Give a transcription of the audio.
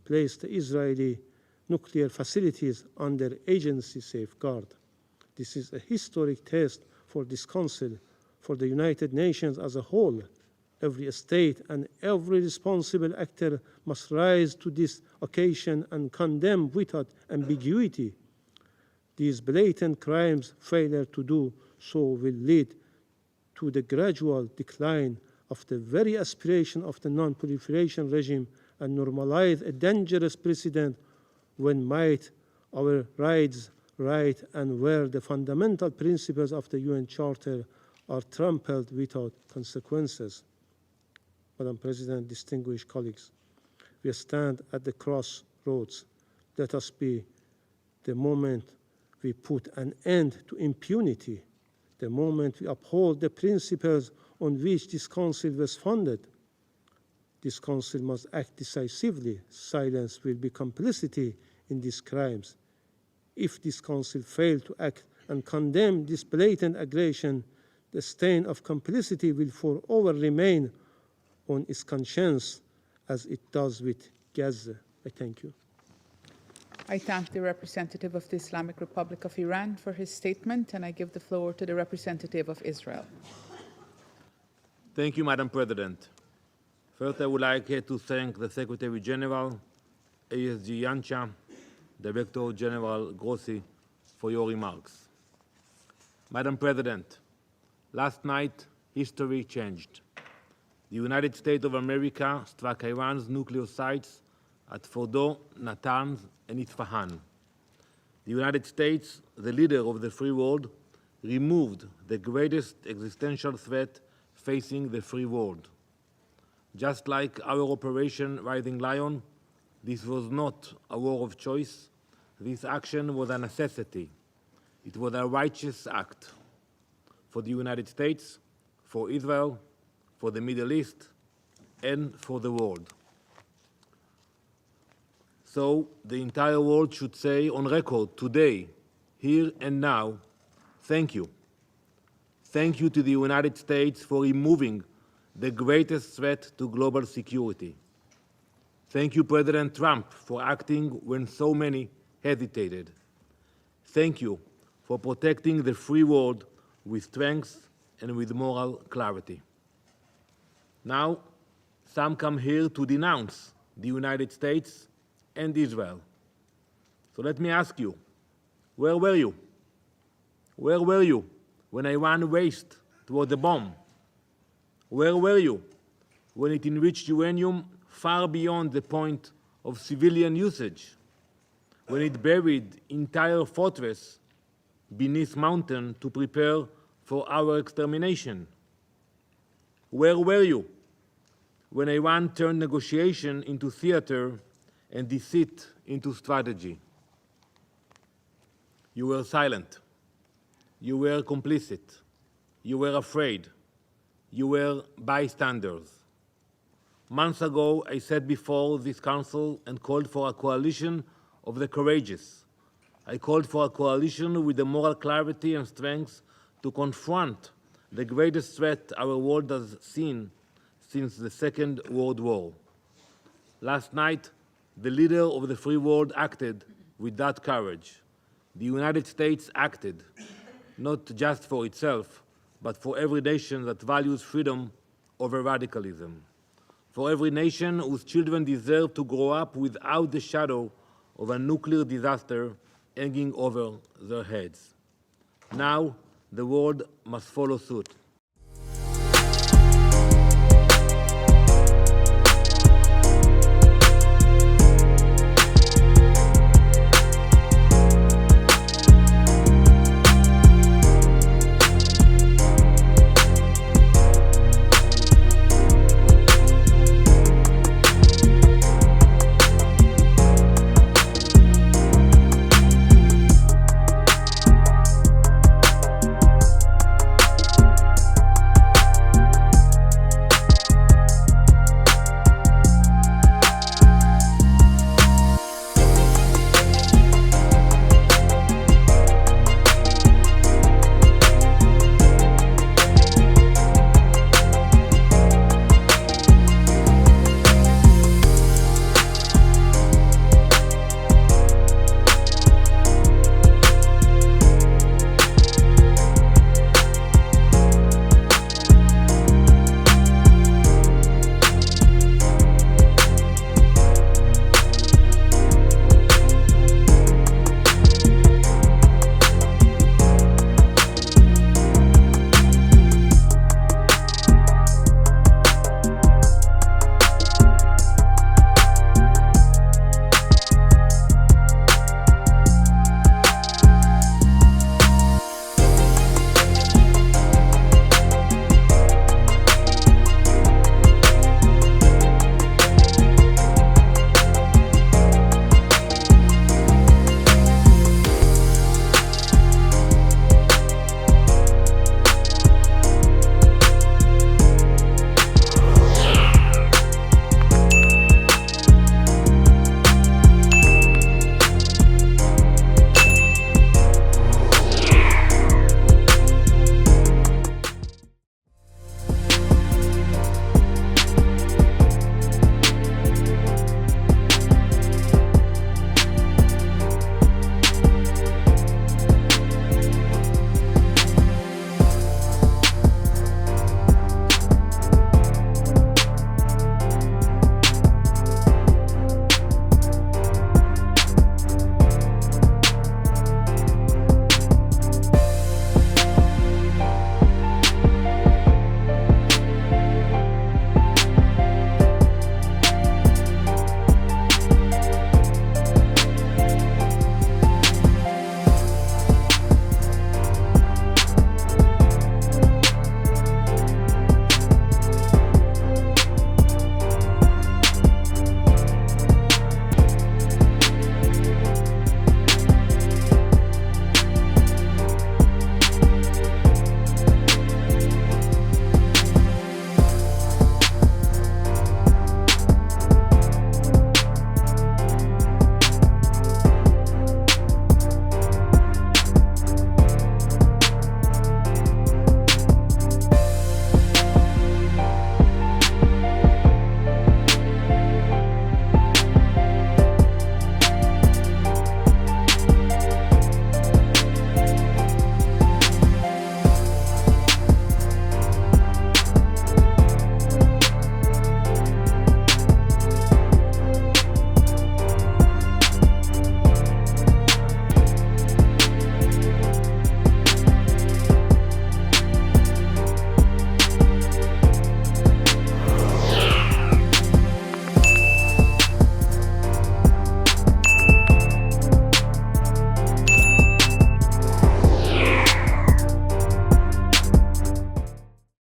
place the Israeli nuclear facilities under agency safeguard. This is a historic test for this Council, for the United Nations as a whole. Every state and every responsible actor must rise to this occasion and condemn without ambiguity. These blatant crimes, failure to do so will lead to the gradual decline of the very aspiration of the non-proliferation regime and normalize a dangerous precedent when might, our rights, right, and where the fundamental principles of the UN Charter are trampled without consequences. Madam President, distinguished colleagues, we stand at the crossroads. Let us be the moment we put an end to impunity, the moment we uphold the principles on which this Council was founded. This Council must act decisively. Silence will be complicity in these crimes. If this Council fails to act and condemn this blatant aggression, the stain of complicity will forever remain on its conscience as it does with Gaza. I thank you. I thank the representative of the Islamic Republic of Iran for his statement, and I give the floor to the representative of Israel. Thank you, Madam President. First, I would like to thank the Secretary General, ASG Yancha, Director General Grossi, for your remarks. Madam President, last night, history changed. The United States of America struck Iran's nuclear sites at Fordo, Natanz, and Isfahan. The United States, the leader of the free world, removed the greatest existential threat facing the free world. Just like our Operation Rising Lion, this was not a war of choice. This action was a necessity. It was a righteous act for the United States, for Israel, for the Middle East, and for the world. So the entire world should say on record today, here and now, thank you. Thank you to the United States for removing the greatest threat to global security. Thank you, President Trump, for acting when so many hesitated. Thank you for protecting the free world with strength and with moral clarity. Now, some come here to denounce the United States and Israel. So let me ask you, where were you? Where were you when Iran raced toward the bomb? Where were you when it enriched uranium far beyond the point of civilian usage? When it buried entire fortress beneath mountain to prepare for our extermination? Where were you when Iran turned negotiation into theater and deceit into strategy? You were silent. You were complicit. You were afraid. You were bystanders. Months ago, I sat before this council and called for a coalition of the courageous. I called for a coalition with the moral clarity and strength to confront the greatest threat our world has seen since the Second World War. Last night, the leader of the free world acted with that courage. The United States acted, not just for itself, but for every nation that values freedom over radicalism, for every nation whose children deserve to grow up without the shadow of a nuclear disaster hanging over their heads. Now, the world must follow suit.